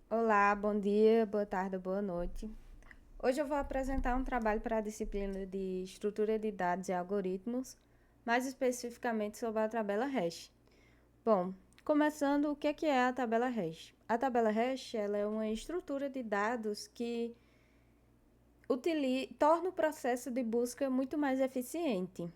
Olá, bom dia, boa tarde, boa noite. Hoje eu vou apresentar um trabalho para a disciplina de Estrutura de Dados e Algoritmos, mais especificamente sobre a tabela hash. Bom, começando, o que é a tabela hash? A tabela hash ela é uma estrutura de dados que torna o processo de busca muito mais eficiente.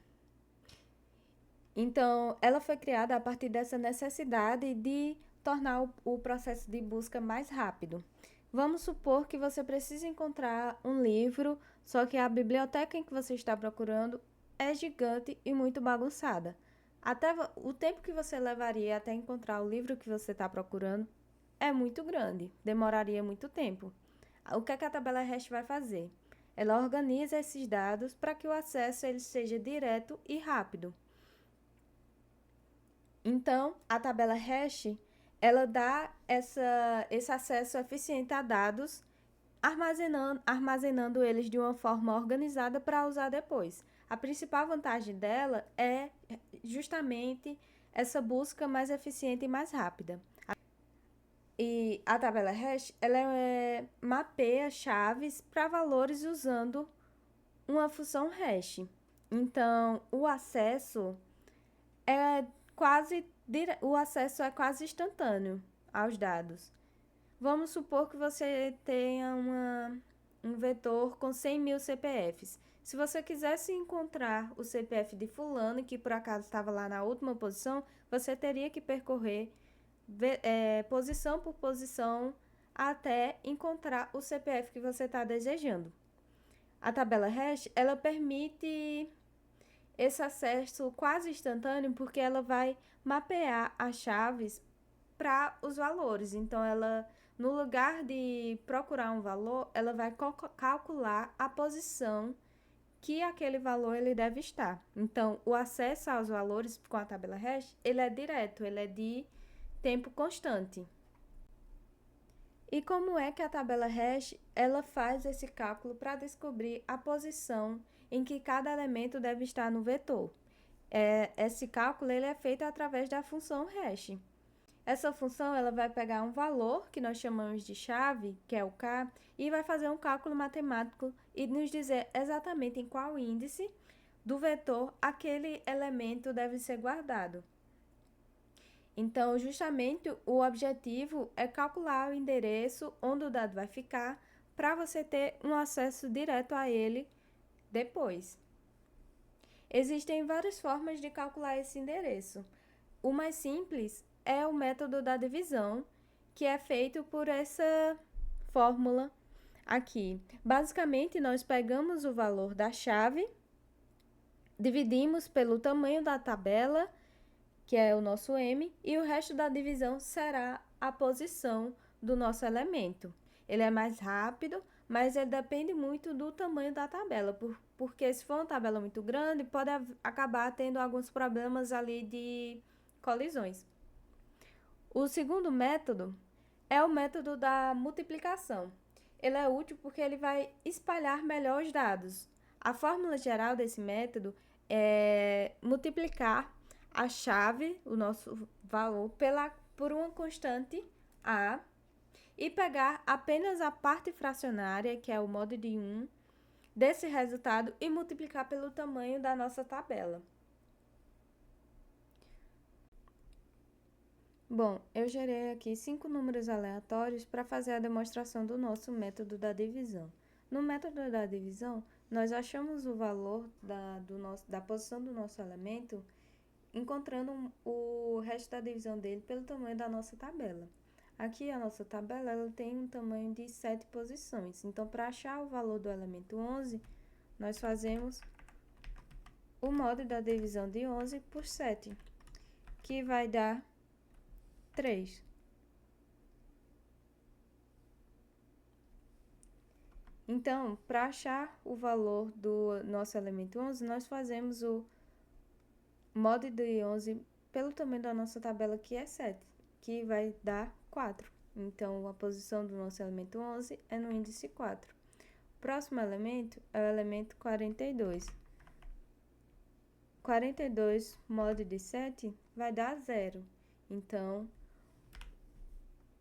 Então, ela foi criada a partir dessa necessidade de tornar o processo de busca mais rápido. Vamos supor que você precisa encontrar um livro, só que a biblioteca em que você está procurando é gigante e muito bagunçada. Até o tempo que você levaria até encontrar o livro que você está procurando é muito grande, demoraria muito tempo. O que a tabela hash vai fazer? Ela organiza esses dados para que o acesso ele seja direto e rápido. Então, a tabela hash, ela dá esse acesso eficiente a dados, armazenando eles de uma forma organizada para usar depois. A principal vantagem dela é justamente essa busca mais eficiente e mais rápida. E a tabela hash, ela mapeia chaves para valores usando uma função hash. Então, é o acesso é quase instantâneo aos dados. Vamos supor que você tenha um vetor com 100 mil CPFs. Se você quisesse encontrar o CPF de fulano, que por acaso estava lá na última posição, você teria que percorrer posição por posição até encontrar o CPF que você está desejando. A tabela hash, ela permite esse acesso quase instantâneo porque ela vai mapear as chaves para os valores. Então, no lugar de procurar um valor, ela vai calcular a posição que aquele valor ele deve estar. Então, o acesso aos valores com a tabela hash, ele é direto, ele é de tempo constante. E como é que a tabela hash ela faz esse cálculo para descobrir a posição em que cada elemento deve estar no vetor? Esse cálculo ele é feito através da função hash. Essa função ela vai pegar um valor que nós chamamos de chave, que é o k, e vai fazer um cálculo matemático e nos dizer exatamente em qual índice do vetor aquele elemento deve ser guardado. Então, justamente o objetivo é calcular o endereço onde o dado vai ficar para você ter um acesso direto a ele depois. Existem várias formas de calcular esse endereço. O mais simples é o método da divisão, que é feito por essa fórmula aqui. Basicamente, nós pegamos o valor da chave, dividimos pelo tamanho da tabela, que é o nosso M, e o resto da divisão será a posição do nosso elemento. Ele é mais rápido, mas ele depende muito do tamanho da tabela, porque se for uma tabela muito grande, pode acabar tendo alguns problemas ali de colisões. O segundo método é o método da multiplicação. Ele é útil porque ele vai espalhar melhor os dados. A fórmula geral desse método é multiplicar a chave, o nosso valor, por uma constante A e pegar apenas a parte fracionária, que é o modo de 1, desse resultado e multiplicar pelo tamanho da nossa tabela. Bom, eu gerei aqui 5 números aleatórios para fazer a demonstração do nosso método da divisão. No método da divisão, nós achamos o valor da posição do nosso elemento encontrando o resto da divisão dele pelo tamanho da nossa tabela. Aqui a nossa tabela ela tem um tamanho de 7 posições. Então, para achar o valor do elemento 11, nós fazemos o modo da divisão de 11 por 7, que vai dar 3. Então, para achar o valor do nosso elemento 11, nós fazemos o modo de 11 pelo tamanho da nossa tabela, que é 7, que vai dar 4. Então, a posição do nosso elemento 11 é no índice 4. O próximo elemento é o elemento 42. 42 modo de 7 vai dar 0. Então,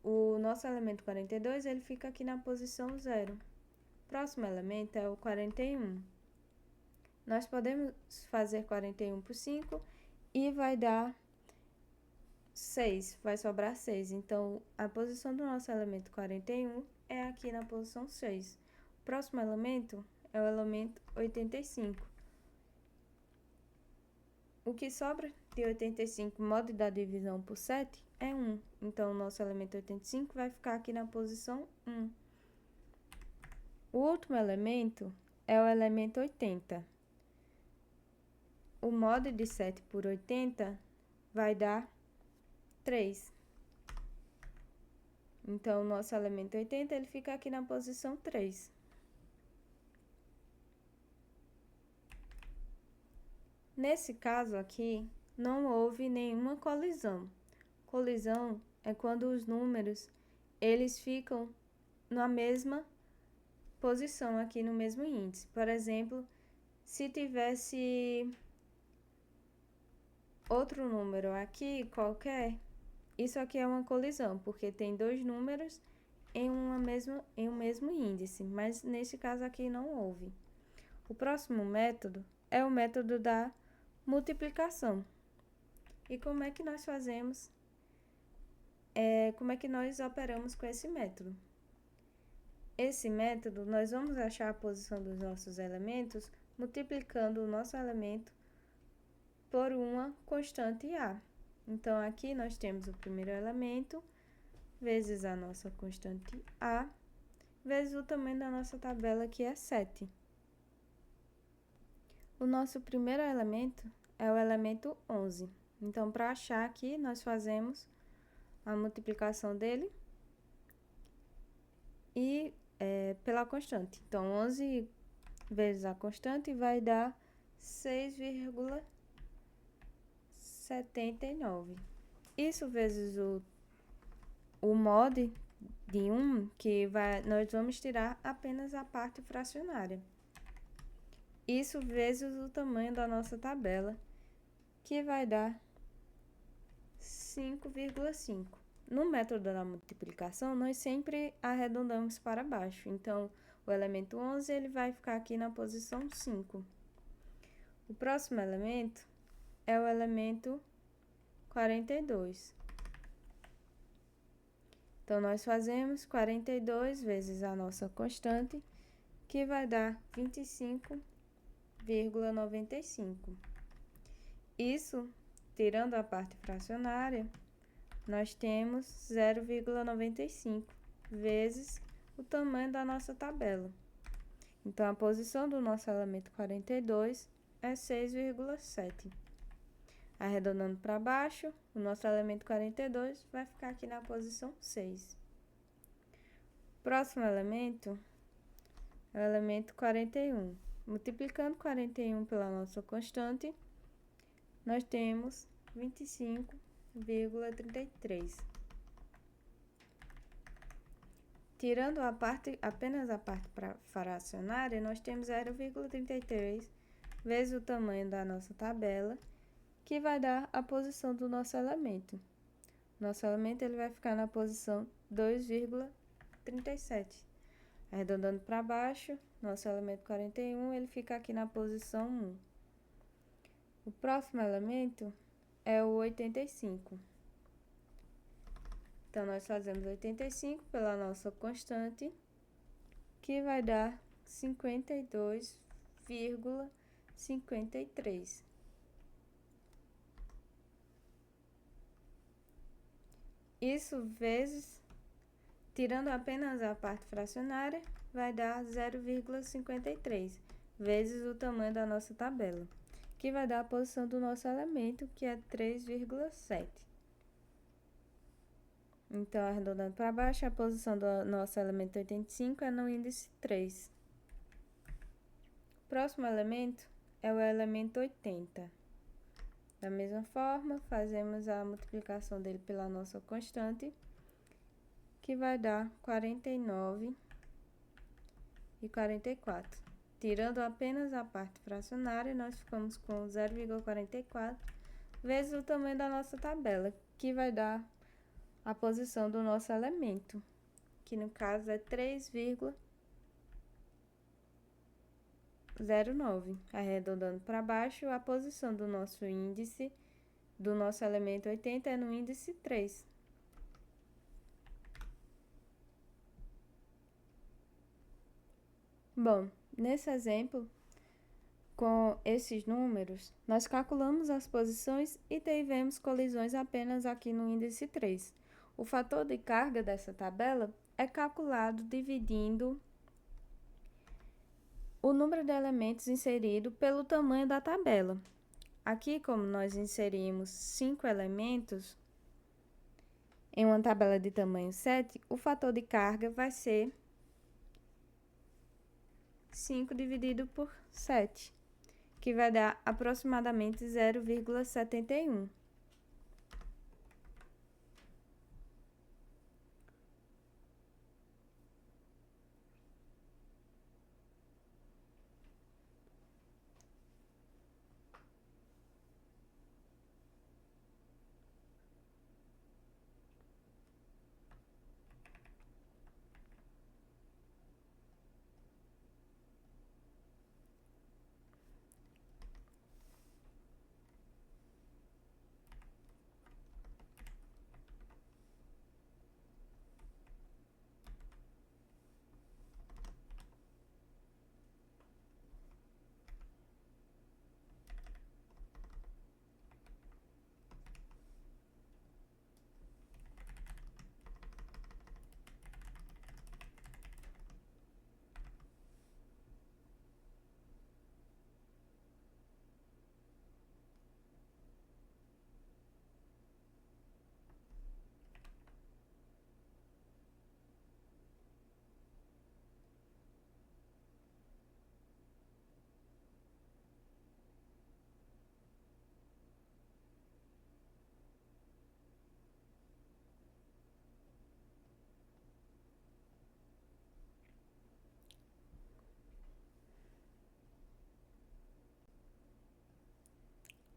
o nosso elemento 42, ele fica aqui na posição 0. Próximo elemento é o 41. Nós podemos fazer 41 por 5 e vai dar 6, vai sobrar 6. Então, a posição do nosso elemento 41 é aqui na posição 6. O próximo elemento é o elemento 85. O que sobra de 85, modo da divisão por 7, é 1. Então, o nosso elemento 85 vai ficar aqui na posição 1. O último elemento é o elemento 80. O modo de 7 por 80 vai dar 3. Então, o nosso elemento 80 ele fica aqui na posição 3. Nesse caso aqui, não houve nenhuma colisão. Colisão é quando os números eles ficam na mesma posição aqui no mesmo índice. Por exemplo, se tivesse outro número aqui qualquer, isso aqui é uma colisão, porque tem dois números em um mesmo índice, mas nesse caso aqui não houve. O próximo método é o método da multiplicação. E como é que nós fazemos? Como é que nós operamos com esse método? Esse método, nós vamos achar a posição dos nossos elementos multiplicando o nosso elemento por uma constante A. Então, aqui nós temos o primeiro elemento, vezes a nossa constante A, vezes o tamanho da nossa tabela, que é 7. O nosso primeiro elemento é o elemento 11. Então, para achar aqui, nós fazemos a multiplicação dele e pela constante. Então, 11 vezes a constante vai dar 6,79. Isso vezes o mod de 1, que nós vamos tirar apenas a parte fracionária. Isso vezes o tamanho da nossa tabela, que vai dar 5,5. No método da multiplicação, nós sempre arredondamos para baixo. Então, o elemento 11 ele vai ficar aqui na posição 5. O próximo elemento é o elemento 42. Então, nós fazemos 42 vezes a nossa constante, que vai dar 25,95. Isso, tirando a parte fracionária, nós temos 0,95 vezes o tamanho da nossa tabela. Então, a posição do nosso elemento 42 é 6,7. Arredondando para baixo, o nosso elemento 42 vai ficar aqui na posição 6. Próximo elemento é o elemento 41. Multiplicando 41 pela nossa constante, nós temos 25,33. Tirando apenas a parte fracionária, nós temos 0,33 vezes o tamanho da nossa tabela, que vai dar a posição do nosso elemento. Nosso elemento ele vai ficar na posição 2,37. Arredondando para baixo, nosso elemento 41 ele fica aqui na posição 1. O próximo elemento é o 85. Então, nós fazemos 85 pela nossa constante, que vai dar 52,53. Isso vezes, tirando apenas a parte fracionária, vai dar 0,53 vezes o tamanho da nossa tabela, que vai dar a posição do nosso elemento, que é 3,7. Então, arredondando para baixo, a posição do nosso elemento 85 é no índice 3. Próximo elemento é o elemento 80. Da mesma forma, fazemos a multiplicação dele pela nossa constante, que vai dar 49,44. Tirando apenas a parte fracionária, nós ficamos com 0,44 vezes o tamanho da nossa tabela, que vai dar a posição do nosso elemento, que no caso é 3,09. Arredondando para baixo, a posição do nosso índice, do nosso elemento 80 é no índice 3. Bom, nesse exemplo, com esses números, nós calculamos as posições e tivemos colisões apenas aqui no índice 3. O fator de carga dessa tabela é calculado dividindo o número de elementos inserido pelo tamanho da tabela. Aqui, como nós inserimos 5 elementos em uma tabela de tamanho 7, o fator de carga vai ser 5 dividido por 7, que vai dar aproximadamente 0,71.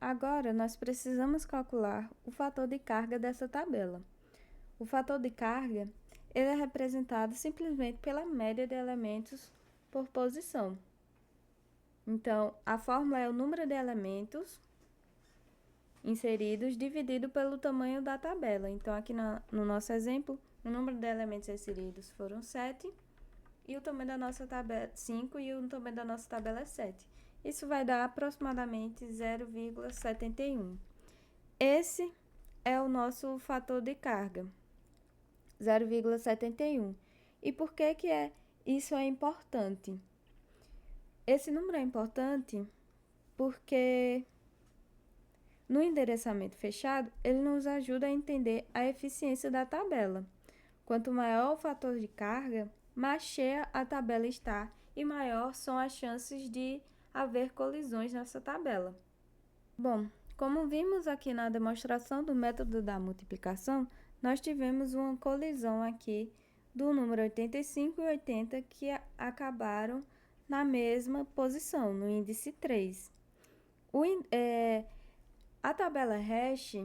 Agora, nós precisamos calcular o fator de carga dessa tabela. O fator de carga ele é representado simplesmente pela média de elementos por posição. Então, a fórmula é o número de elementos inseridos dividido pelo tamanho da tabela. Então, aqui no nosso exemplo, o número de elementos inseridos foram 7 e o tamanho da nossa tabela 5 e o tamanho da nossa tabela é 7. Isso vai dar aproximadamente 0,71. Esse é o nosso fator de carga, 0,71. E por que isso é importante? Esse número é importante porque no endereçamento fechado, ele nos ajuda a entender a eficiência da tabela. Quanto maior o fator de carga, mais cheia a tabela está e maior são as chances de haver colisões nessa tabela. Bom, como vimos aqui na demonstração do método da multiplicação, nós tivemos uma colisão aqui do número 85 e 80 que acabaram na mesma posição, no índice 3. A tabela hash,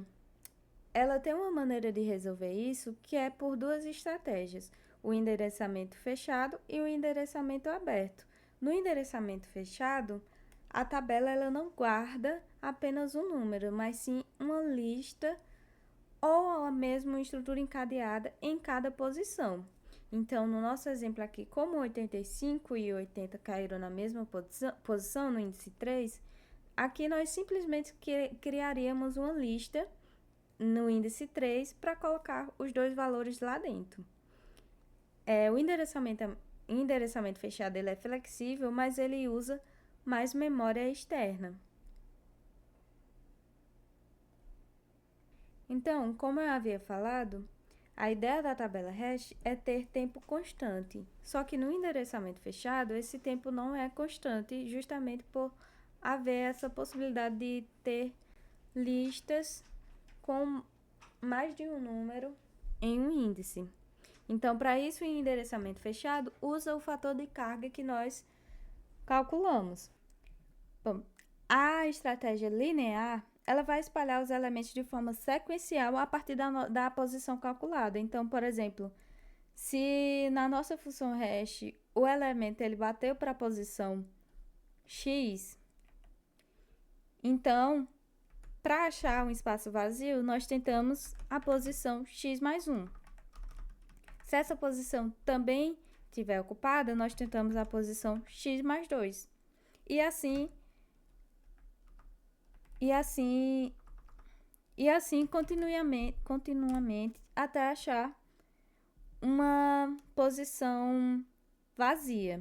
ela tem uma maneira de resolver isso que é por duas estratégias, o endereçamento fechado e o endereçamento aberto. No endereçamento fechado, a tabela ela não guarda apenas um número, mas sim uma lista ou mesmo uma estrutura encadeada em cada posição. Então, no nosso exemplo aqui, como 85 e 80 caíram na mesma posição no índice 3, aqui nós simplesmente criaríamos uma lista no índice 3 para colocar os dois valores lá dentro. O endereçamento fechado ele é flexível, mas ele usa mais memória externa. Então, como eu havia falado, a ideia da tabela hash é ter tempo constante, só que no endereçamento fechado, esse tempo não é constante, justamente por haver essa possibilidade de ter listas com mais de um número em um índice. Então, para isso, o endereçamento fechado usa o fator de carga que nós calculamos. Bom, a estratégia linear, ela vai espalhar os elementos de forma sequencial a partir da posição calculada. Então, por exemplo, se na nossa função hash o elemento ele bateu para a posição x, então, para achar um espaço vazio, nós tentamos a posição x mais 1. Se essa posição também estiver ocupada, nós tentamos a posição x mais 2. E assim continuamente até achar uma posição vazia.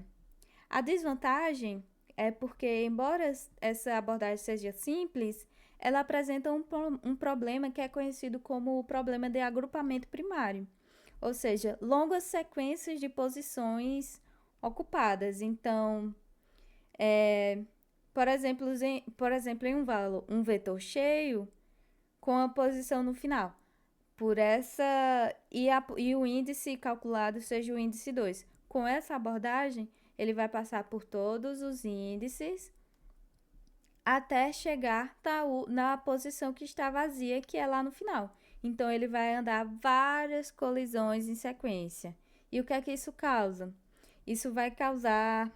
A desvantagem é porque, embora essa abordagem seja simples, ela apresenta um problema que é conhecido como o problema de agrupamento primário, ou seja, longas sequências de posições ocupadas. Então, por exemplo, em um vetor cheio com a posição no final, por essa e o índice calculado seja o índice 2. Com essa abordagem, ele vai passar por todos os índices até chegar na posição que está vazia, que é lá no final. Então, ele vai andar várias colisões em sequência. E o que é que isso causa? Isso vai causar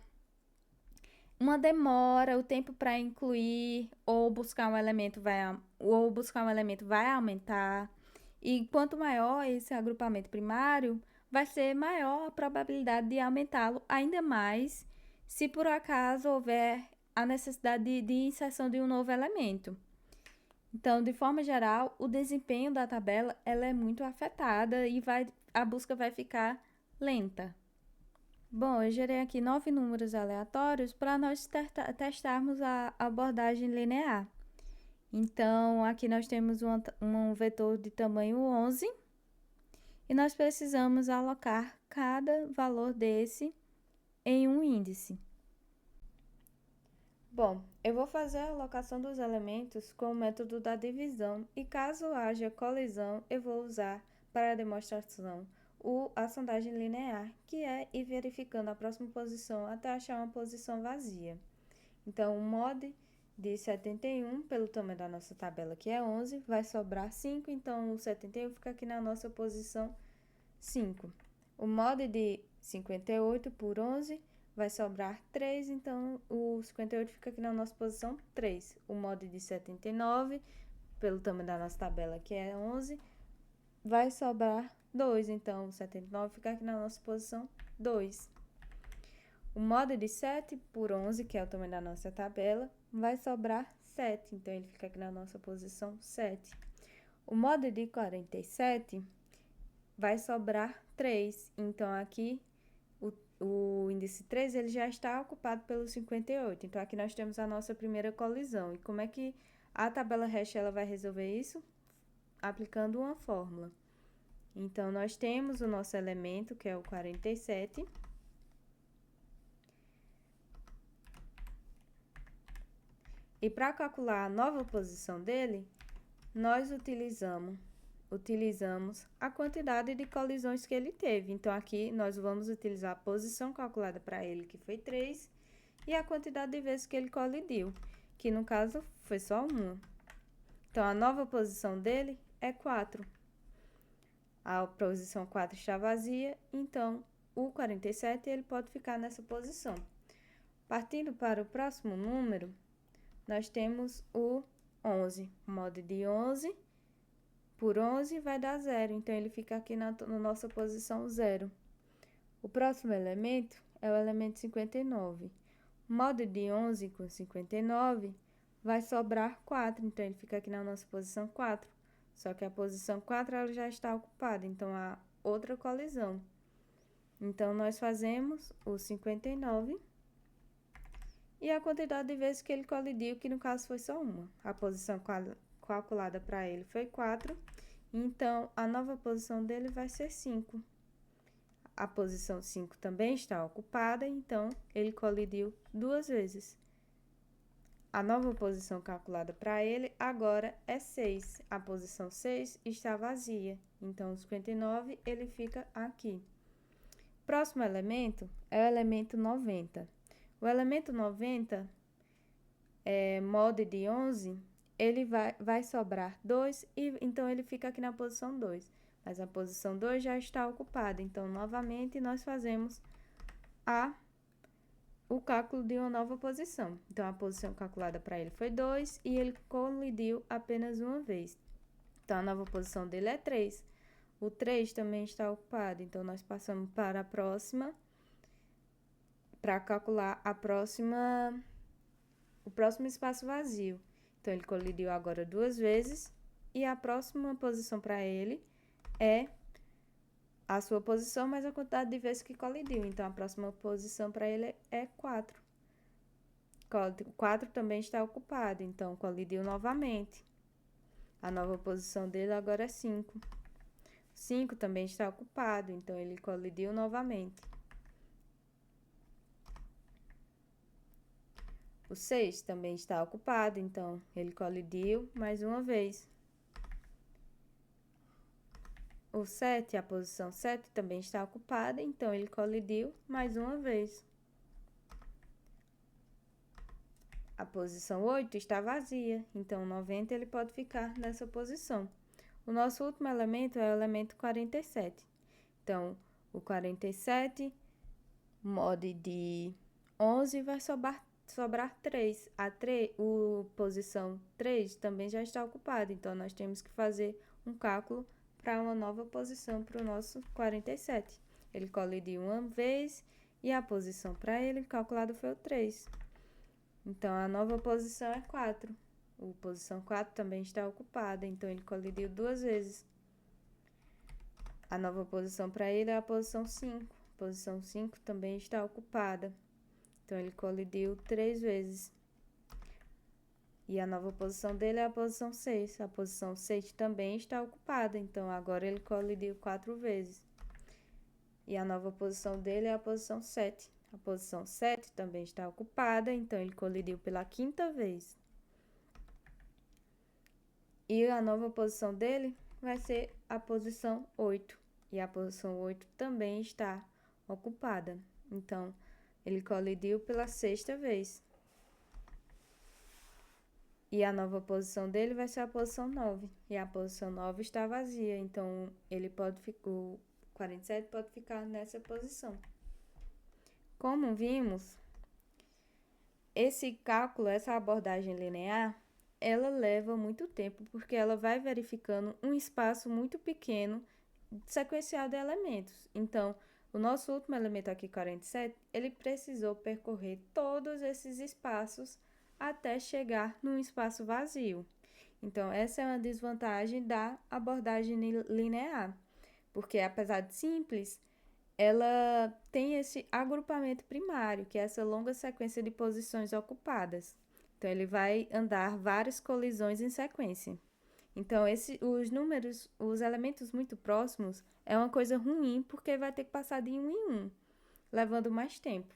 uma demora, o tempo para incluir ou buscar um elemento vai aumentar. E quanto maior esse agrupamento primário, vai ser maior a probabilidade de aumentá-lo ainda mais se por acaso houver a necessidade de inserção de um novo elemento. Então, de forma geral, o desempenho da tabela ela é muito afetada e a busca vai ficar lenta. Bom, eu gerei aqui 9 números aleatórios para nós testarmos a abordagem linear. Então, aqui nós temos um vetor de tamanho 11 e nós precisamos alocar cada valor desse em um índice. Bom, eu vou fazer a alocação dos elementos com o método da divisão e caso haja colisão, eu vou usar para a demonstração a sondagem linear, que é ir verificando a próxima posição até achar uma posição vazia. Então, o mod de 71, pelo tamanho da nossa tabela, que é 11, vai sobrar 5, então o 71 fica aqui na nossa posição 5. O mod de 58 por 11 vai sobrar 3, então o 58 fica aqui na nossa posição 3. O mod de 79, pelo tamanho da nossa tabela, que é 11, vai sobrar 2, então o 79 fica aqui na nossa posição 2. O mod de 7 por 11, que é o tamanho da nossa tabela, vai sobrar 7, então ele fica aqui na nossa posição 7. O mod de 47 vai sobrar 3, então aqui o índice 3 ele já está ocupado pelo 58, então aqui nós temos a nossa primeira colisão. E como é que a tabela hash ela vai resolver isso? Aplicando uma fórmula. Então, nós temos o nosso elemento, que é o 47. E para calcular a nova posição dele, nós utilizamos a quantidade de colisões que ele teve. Então, aqui nós vamos utilizar a posição calculada para ele, que foi 3, e a quantidade de vezes que ele colidiu, que no caso foi só uma. Então, a nova posição dele é 4. A posição 4 está vazia, então o 47 ele pode ficar nessa posição. Partindo para o próximo número, nós temos o 11. O mod de 11 por 11 vai dar 0, então ele fica aqui na nossa posição 0. O próximo elemento é o elemento 59. O mod de 11 com 59 vai sobrar 4, então ele fica aqui na nossa posição 4. Só que a posição 4 ela já está ocupada, então há outra colisão. Então, nós fazemos o 59 e a quantidade de vezes que ele colidiu, que no caso foi só uma. A posição calculada para ele foi 4, então a nova posição dele vai ser 5. A posição 5 também está ocupada, então ele colidiu 2 vezes. A nova posição calculada para ele agora é 6. A posição 6 está vazia, então o 59 ele fica aqui. Próximo elemento é o elemento 90. O elemento 90, mod de 11, ele vai sobrar 2 e então ele fica aqui na posição 2. Mas a posição 2 já está ocupada, então novamente nós fazemos o cálculo de uma nova posição. Então a posição calculada para ele foi 2 e ele colidiu apenas uma vez. Então a nova posição dele é 3. O 3 também está ocupado, então nós passamos para a próxima, para calcular o próximo espaço vazio. Então ele colidiu agora 2 vezes e a próxima posição para ele é a sua posição mais a quantidade de vezes que colidiu. Então a próxima posição para ele é 4. 4 também está ocupado, então colidiu novamente. A nova posição dele agora é 5. 5 também está ocupado, então ele colidiu novamente. O 6 também está ocupado, então ele colidiu mais uma vez. O 7, a posição 7 também está ocupada, então ele colidiu mais uma vez. A posição 8 está vazia, então 90 ele pode ficar nessa posição. O nosso último elemento é o elemento 47. Então, o 47 mod de 11 vai sobrar 3. A posição 3 também já está ocupada, então nós temos que fazer um cálculo para uma nova posição para o nosso 47. Ele colidiu uma vez e a posição para ele calculado foi o 3. Então, a nova posição é 4. A posição 4 também está ocupada, então ele colidiu 2 vezes. A nova posição para ele é a posição 5. A posição 5 também está ocupada, então ele colidiu 3 vezes. E a nova posição dele é a posição 6. A posição 6 também está ocupada, então agora ele colidiu 4 vezes. E a nova posição dele é a posição 7. A posição 7 também está ocupada, então ele colidiu pela 5ª vez. E a nova posição dele vai ser a posição 8. E a posição 8 também está ocupada. Então, ele colidiu pela 6ª vez. E a nova posição dele vai ser a posição 9. E a posição 9 está vazia, então o 47 pode ficar nessa posição. Como vimos, esse cálculo, essa abordagem linear, ela leva muito tempo, porque ela vai verificando um espaço muito pequeno sequencial de elementos. Então, o nosso último elemento aqui, 47, ele precisou percorrer todos esses espaços até chegar num espaço vazio. Então, essa é uma desvantagem da abordagem linear, porque apesar de simples, ela tem esse agrupamento primário, que é essa longa sequência de posições ocupadas. Então, ele vai andar várias colisões em sequência. Então, os elementos muito próximos é uma coisa ruim, porque vai ter que passar de um em um, levando mais tempo.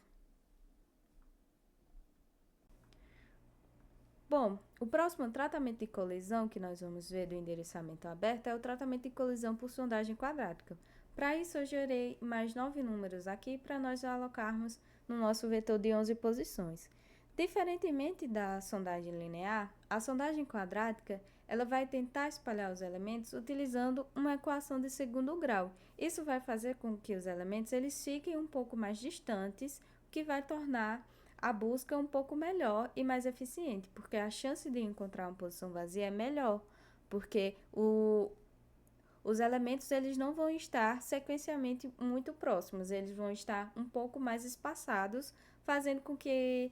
Bom, o próximo tratamento de colisão que nós vamos ver do endereçamento aberto é o tratamento de colisão por sondagem quadrática. Para isso, eu gerei mais 9 números aqui para nós alocarmos no nosso vetor de 11 posições. Diferentemente da sondagem linear, a sondagem quadrática ela vai tentar espalhar os elementos utilizando uma equação de segundo grau. Isso vai fazer com que os elementos eles fiquem um pouco mais distantes, o que vai tornar a busca um pouco melhor e mais eficiente, porque a chance de encontrar uma posição vazia é melhor, porque os elementos eles não vão estar sequencialmente muito próximos, eles vão estar um pouco mais espaçados, fazendo com que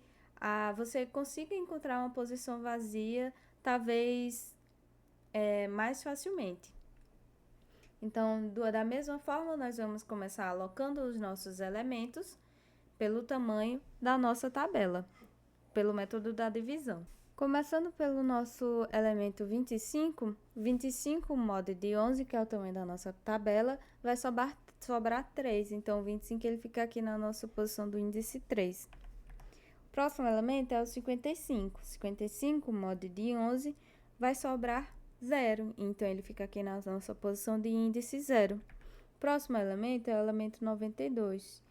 você consiga encontrar uma posição vazia, talvez mais facilmente. Então, da mesma forma, nós vamos começar alocando os nossos elementos pelo tamanho da nossa tabela, pelo método da divisão. Começando pelo nosso elemento 25, 25 mod de 11, que é o tamanho da nossa tabela, vai sobrar 3, então 25 ele fica aqui na nossa posição do índice 3. O próximo elemento é o 55, 55 mod de 11 vai sobrar 0, então ele fica aqui na nossa posição de índice 0. O próximo elemento é o elemento 92,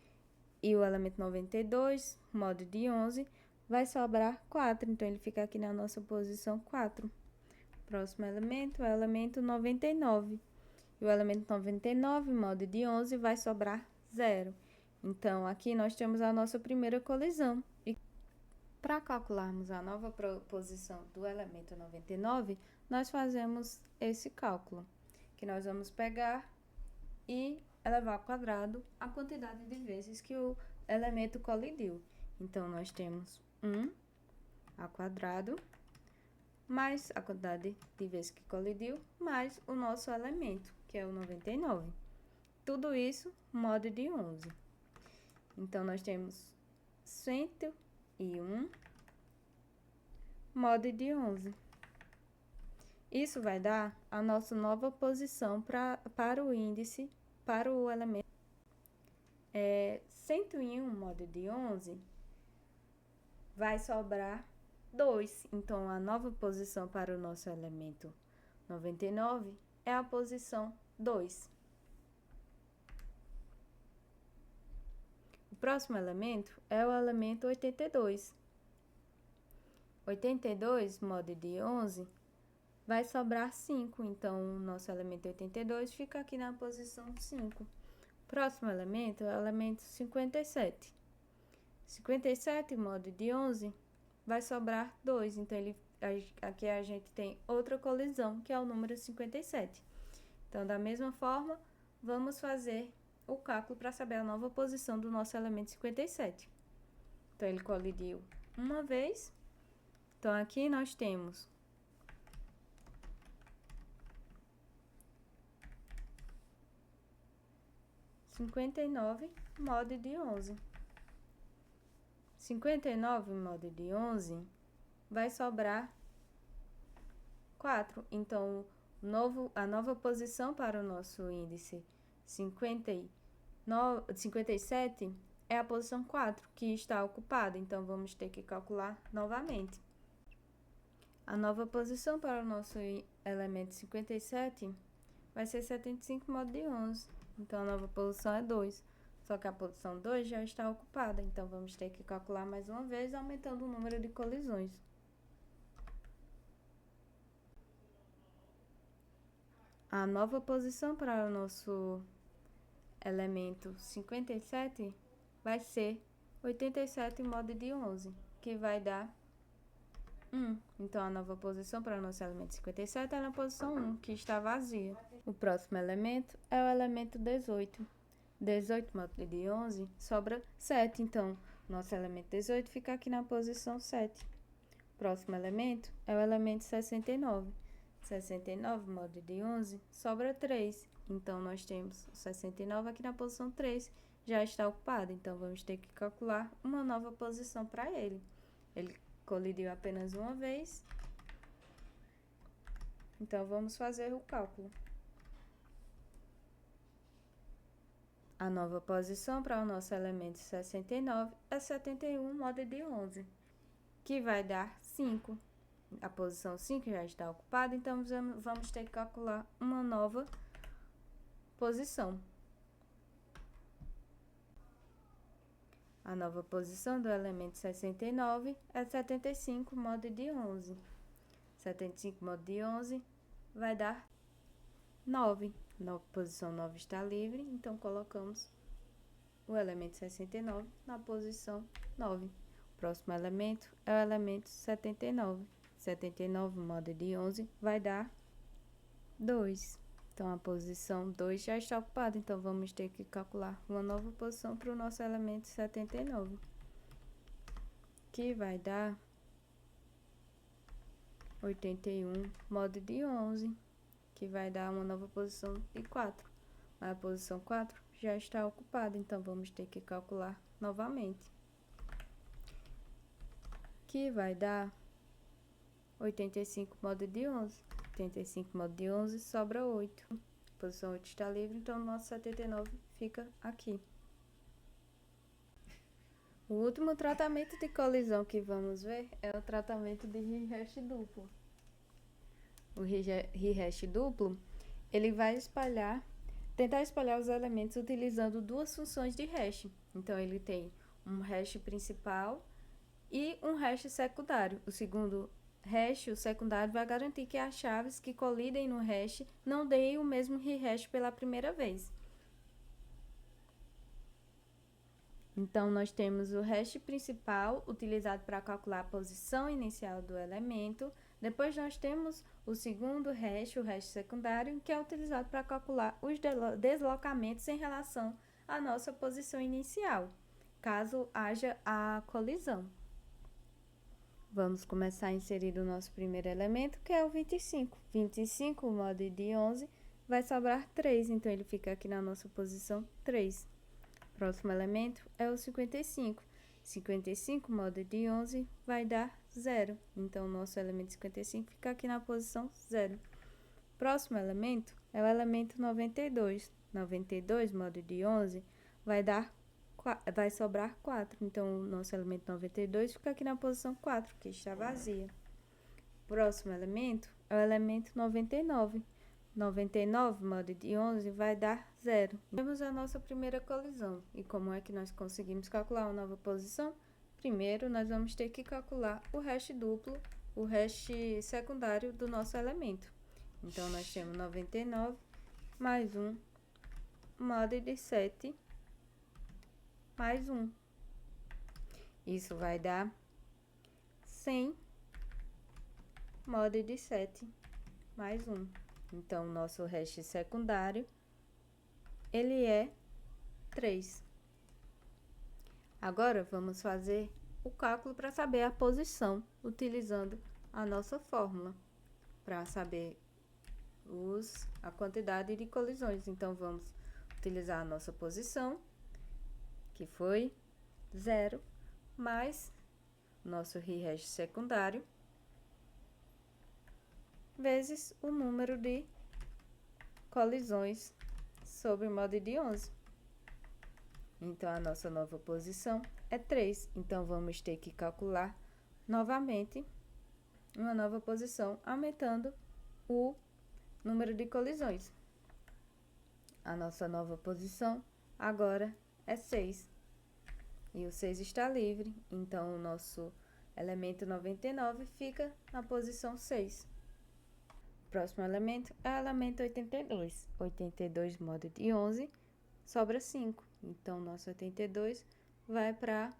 e o elemento 92, mod de 11, vai sobrar 4, então ele fica aqui na nossa posição 4. Próximo elemento é o elemento 99. E o elemento 99, modo de 11, vai sobrar 0. Então, aqui nós temos a nossa primeira colisão. E para calcularmos a nova posição do elemento 99, nós fazemos esse cálculo, que nós vamos pegar e elevar ao quadrado a quantidade de vezes que o elemento colidiu. Então, nós temos 1 ao quadrado, mais a quantidade de vezes que colidiu, mais o nosso elemento, que é o 99. Tudo isso, modo de 11. Então, nós temos 101 modo de 11. Isso vai dar a nossa nova posição para o índice, para o elemento. 101 modo de 11 vai sobrar 2. Então, a nova posição para o nosso elemento 99 é a posição 2. O próximo elemento é o elemento 82. 82, modo de 11, vai sobrar 5. Então, o nosso elemento 82 fica aqui na posição 5. Próximo elemento é o elemento 57. 57, modo de 11, vai sobrar 2. Então, aqui a gente tem outra colisão, que é o número 57. Então, da mesma forma, vamos fazer o cálculo para saber a nova posição do nosso elemento 57. Então, ele colidiu uma vez. Então, aqui nós temos 59 modo de 11. 59 modo de 11 vai sobrar 4. Então, a nova posição para o nosso índice 57 é a posição 4, que está ocupada. Então, vamos ter que calcular novamente. A nova posição para o nosso elemento 57 vai ser 75 modo de 11. Então, a nova posição é 2. Só que a posição 2 já está ocupada. Então, vamos ter que calcular mais uma vez, aumentando o número de colisões. A nova posição para o nosso elemento 57 vai ser 87 modo de 11, que vai dar 1. Então, a nova posição para o nosso elemento 57 é na posição 1, que está vazia. O próximo elemento é o elemento 18. 18 modo de 11 sobra 7. Então, nosso elemento 18 fica aqui na posição 7. O próximo elemento é o elemento 69. 69 modo de 11 sobra 3. Então, nós temos o 69 aqui na posição 3. Já está ocupado. Então, vamos ter que calcular uma nova posição para ele. Ele colidiu apenas uma vez. Então, vamos fazer o cálculo. A nova posição para o nosso elemento 69 é 71 modo de 11, que vai dar 5. A posição 5 já está ocupada, então vamos ter que calcular uma nova posição. A nova posição do elemento 69 é 75 modo de 11. 75 modo de 11 vai dar 9. A posição 9 está livre, então colocamos o elemento 69 na posição 9. O próximo elemento é o elemento 79. 79 modo de 11 vai dar 2. Então, a posição 2 já está ocupada, então vamos ter que calcular uma nova posição para o nosso elemento 79, que vai dar 81 modo de 11, que vai dar uma nova posição de 4. Mas a posição 4 já está ocupada, então vamos ter que calcular novamente, que vai dar 85 modo de 11. 85 modo de 11 sobra 8. A posição 8 está livre, então o nosso 79 fica aqui. O último tratamento de colisão que vamos ver é o tratamento de rehash duplo. O rehash duplo, ele vai tentar espalhar os elementos utilizando duas funções de hash. Então, ele tem um hash principal e um hash secundário. O segundo hash, o secundário, vai garantir que as chaves que colidem no hash não deem o mesmo rehash pela primeira vez. Então, nós temos o hash principal, utilizado para calcular a posição inicial do elemento. Depois, nós temos o segundo hash, o hash secundário, que é utilizado para calcular os deslocamentos em relação à nossa posição inicial, caso haja a colisão. Vamos começar a inserir o nosso primeiro elemento, que é o 25. 25 mod de 11 vai sobrar 3, então ele fica aqui na nossa posição 3. Próximo elemento é o 55. 55 mod de 11 vai dar 0, então o nosso elemento 55 fica aqui na posição 0. Próximo elemento é o elemento 92. 92 mod de 11 vai sobrar 4, então o nosso elemento 92 fica aqui na posição 4, que está vazia. Próximo elemento é o elemento 99. 99 mod de 11 vai dar 0. Temos a nossa primeira colisão. E como é que nós conseguimos calcular uma nova posição? Primeiro, nós vamos ter que calcular o hash duplo, o hash secundário do nosso elemento. Então, nós temos 99 mais 1 mod de 7 mais 1. Isso vai dar 100 mod de 7 mais 1. Então, o nosso hash secundário, ele é 3. Agora, vamos fazer o cálculo para saber a posição, utilizando a nossa fórmula, para saber a quantidade de colisões. Então, vamos utilizar a nossa posição, que foi 0, mais nosso rehash secundário, vezes o número de colisões sobre o mod de 11. Então, a nossa nova posição é 3. Então, vamos ter que calcular novamente uma nova posição, aumentando o número de colisões. A nossa nova posição agora é 6. E o 6 está livre, então o nosso elemento 99 fica na posição 6. Próximo elemento é o elemento 82. 82 mod de 11 sobra 5. Então, nosso 82 vai para a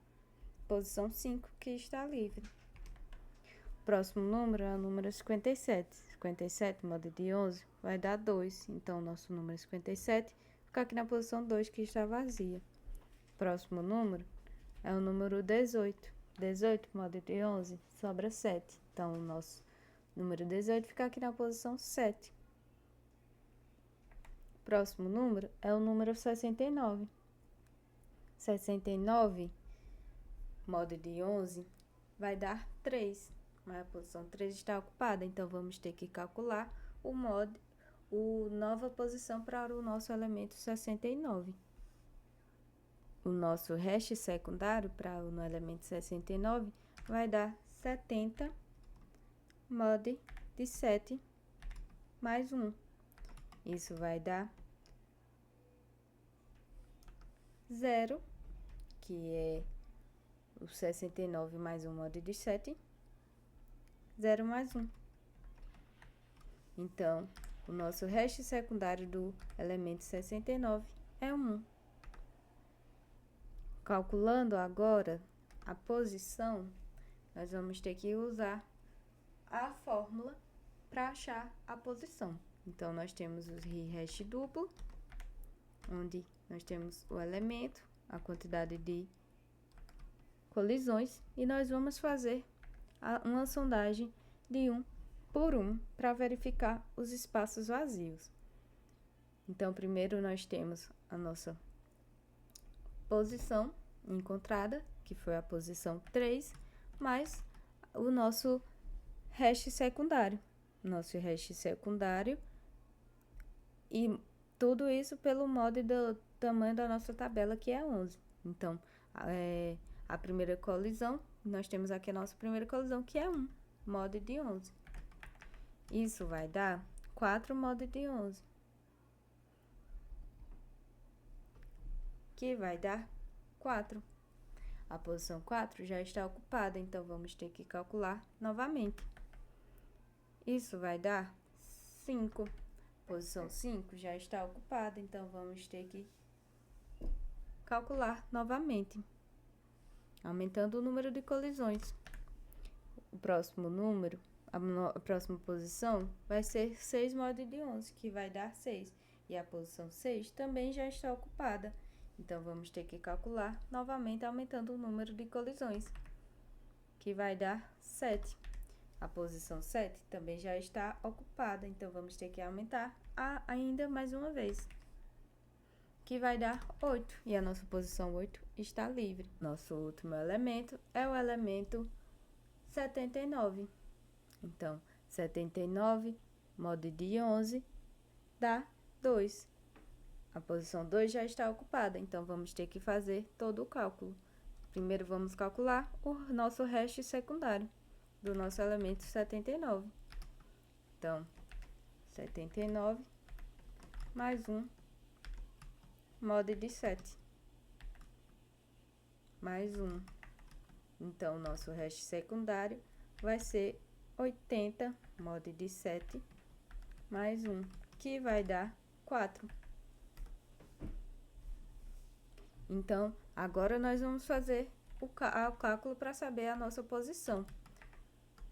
posição 5, que está livre. Próximo número é o número 57. 57 mod de 11 vai dar 2. Então, nosso número 57 fica aqui na posição 2, que está vazia. Próximo número é o número 18. 18 mod de 11 sobra 7. Então, o nosso número 18 fica aqui na posição 7. Próximo número é o número 69. 69 mod de 11 vai dar 3. Mas a posição 3 está ocupada, então vamos ter que calcular nova posição para o nosso elemento 69. O nosso hash secundário para o elemento 69 vai dar 70 mod de 7 mais 1. Isso vai dar 0, que é o 69 mais 1 mod de 7, 0 mais 1. Então, o nosso hash secundário do elemento 69 é 1. Calculando agora a posição, nós vamos ter que usar a fórmula para achar a posição. Então, nós temos o rehash duplo, onde nós temos o elemento, a quantidade de colisões, e nós vamos fazer uma sondagem de 1 por 1 para verificar os espaços vazios. Então, primeiro nós temos a nossa posição encontrada, que foi a posição 3, mais o nosso hash secundário. Nosso hash secundário, e tudo isso pelo mod do tamanho da nossa tabela, que é 11. Então, a primeira colisão, nós temos aqui a nossa primeira colisão, que é 1, mod de 11. Isso vai dar 4 mod de 11, que vai dar 4. A posição 4 já está ocupada, então vamos ter que calcular novamente. Isso vai dar 5. Posição 5 já está ocupada, então vamos ter que calcular novamente, aumentando o número de colisões. O próximo número, a próxima posição vai ser 6 mod de 11, que vai dar 6. E a posição 6 também já está ocupada. Então, vamos ter que calcular novamente, aumentando o número de colisões, que vai dar 7. A posição 7 também já está ocupada, então vamos ter que aumentar ainda mais uma vez, que vai dar 8. E a nossa posição 8 está livre. Nosso último elemento é o elemento 79. Então, 79 mod de 11 dá 2. A posição 2 já está ocupada, então vamos ter que fazer todo o cálculo. Primeiro vamos calcular o nosso hash secundário do nosso elemento 79. Então, 79 mais 1 mod de 7 mais 1. Então, nosso hash secundário vai ser 80 mod de 7 mais 1, que vai dar 4. Então, agora nós vamos fazer o cálculo para saber a nossa posição,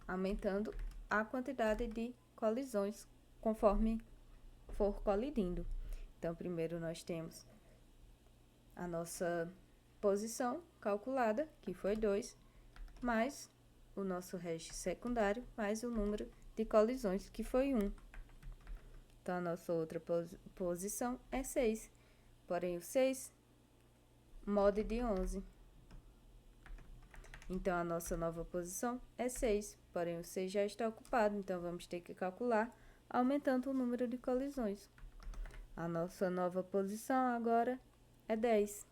aumentando a quantidade de colisões conforme for colidindo. Então, primeiro nós temos a nossa posição calculada, que foi 2, mais o nosso hash secundário, mais o número de colisões, que foi 1. Então, a nossa outra posição é 6, porém o 6 mod de 11. Então, a nossa nova posição é 6, porém o 6 já está ocupado, então vamos ter que calcular, aumentando o número de colisões. A nossa nova posição agora é 10,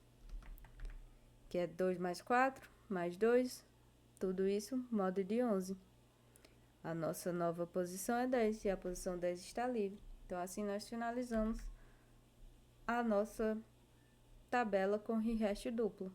que é 2 mais 4, mais 2, tudo isso mod de 11. A nossa nova posição é 10 e a posição 10 está livre. Então, assim nós finalizamos a nossa tabela com rehash duplo.